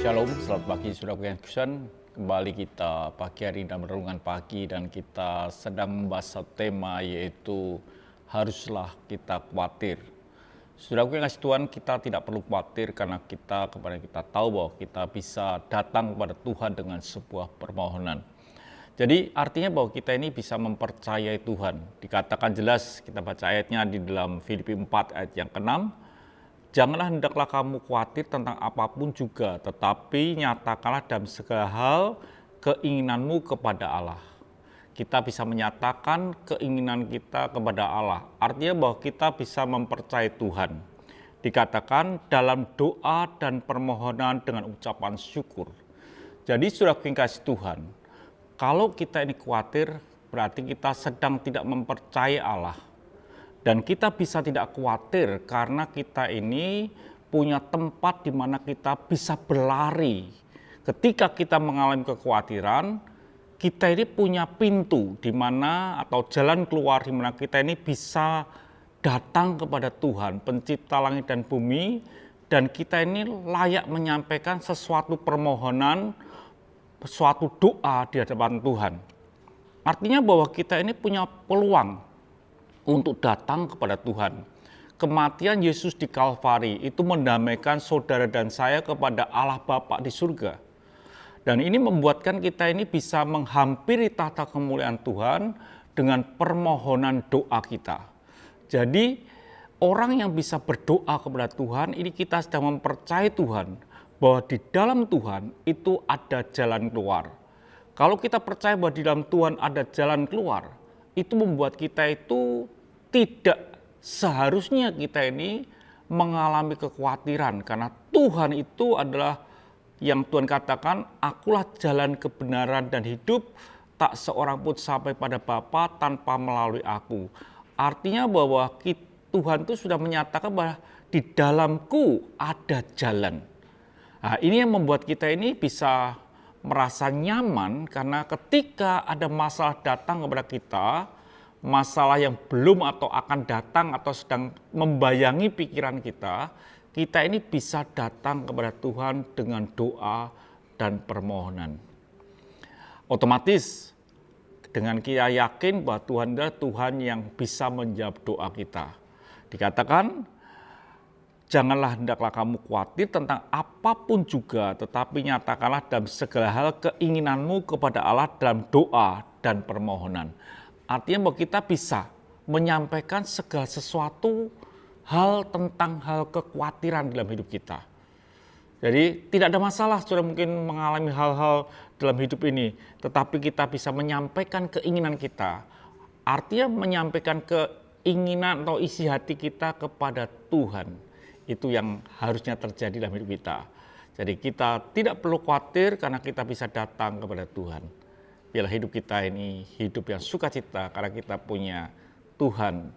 Shalom, selamat pagi saudara yang kekasihan. Kembali kita pagi hari dalam renungan pagi dan kita sedang membahas satu tema yaitu haruslah kita khawatir. Saudara yang kasih Tuhan, kita tidak perlu khawatir karena kita tahu bahwa kita bisa datang kepada Tuhan dengan sebuah permohonan. Jadi artinya bahwa kita ini bisa mempercayai Tuhan. Dikatakan jelas, kita baca ayatnya di dalam Filipi 4 ayat yang ke-6. Janganlah hendaklah kamu khawatir tentang apapun juga, tetapi nyatakanlah dalam segala hal keinginanmu kepada Allah. Kita bisa menyatakan keinginan kita kepada Allah. Artinya bahwa kita bisa mempercayai Tuhan. Dikatakan dalam doa dan permohonan dengan ucapan syukur. Jadi saudara yang kasih Tuhan, kalau kita ini khawatir berarti kita sedang tidak mempercayai Allah. Dan kita bisa tidak khawatir karena kita ini punya tempat di mana kita bisa berlari. Ketika kita mengalami kekhawatiran, kita ini punya pintu di mana atau jalan keluar di mana kita ini bisa datang kepada Tuhan, pencipta langit dan bumi, dan kita ini layak menyampaikan sesuatu permohonan, suatu doa di hadapan Tuhan. Artinya bahwa kita ini punya peluang untuk datang kepada Tuhan. Kematian Yesus di Kalvari itu mendamaikan saudara dan saya kepada Allah Bapa di surga. Dan ini membuatkan kita ini bisa menghampiri tahta kemuliaan Tuhan dengan permohonan doa kita. Jadi orang yang bisa berdoa kepada Tuhan, ini kita sedang mempercayai Tuhan bahwa di dalam Tuhan itu ada jalan keluar. Kalau kita percaya bahwa di dalam Tuhan ada jalan keluar, itu membuat kita itu tidak seharusnya kita ini mengalami kekhawatiran karena Tuhan itu adalah yang Tuhan katakan, akulah jalan kebenaran dan hidup, tak seorang pun sampai pada Bapa tanpa melalui aku. Artinya bahwa Tuhan itu sudah menyatakan bahwa di dalamku ada jalan. Nah, ini yang membuat kita ini bisa merasa nyaman karena ketika ada masalah datang kepada kita, masalah yang belum atau akan datang atau sedang membayangi pikiran kita, kita ini bisa datang kepada Tuhan dengan doa dan permohonan. Otomatis dengan kita yakin bahwa Tuhan adalah Tuhan yang bisa menjawab doa kita. Dikatakan, janganlah hendaklah kamu khawatir tentang apapun juga, tetapi nyatakanlah dalam segala hal keinginanmu kepada Allah dalam doa dan permohonan. Artinya bahwa kita bisa menyampaikan segala sesuatu hal tentang hal kekhawatiran dalam hidup kita. Jadi tidak ada masalah saudara mungkin mengalami hal-hal dalam hidup ini, tetapi kita bisa menyampaikan keinginan kita. Artinya menyampaikan keinginan atau isi hati kita kepada Tuhan. Itu yang harusnya terjadi dalam hidup kita. Jadi kita tidak perlu khawatir karena kita bisa datang kepada Tuhan. Biarlah hidup kita ini hidup yang sukacita karena kita punya Tuhan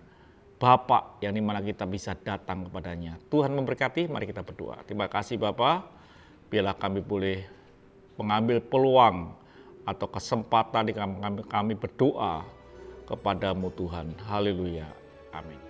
Bapa yang dimana kita bisa datang kepadanya. Tuhan memberkati, mari kita berdoa. Terima kasih Bapa, biarlah kami boleh mengambil peluang atau kesempatan di kami berdoa kepadamu Tuhan. Haleluya. Amin.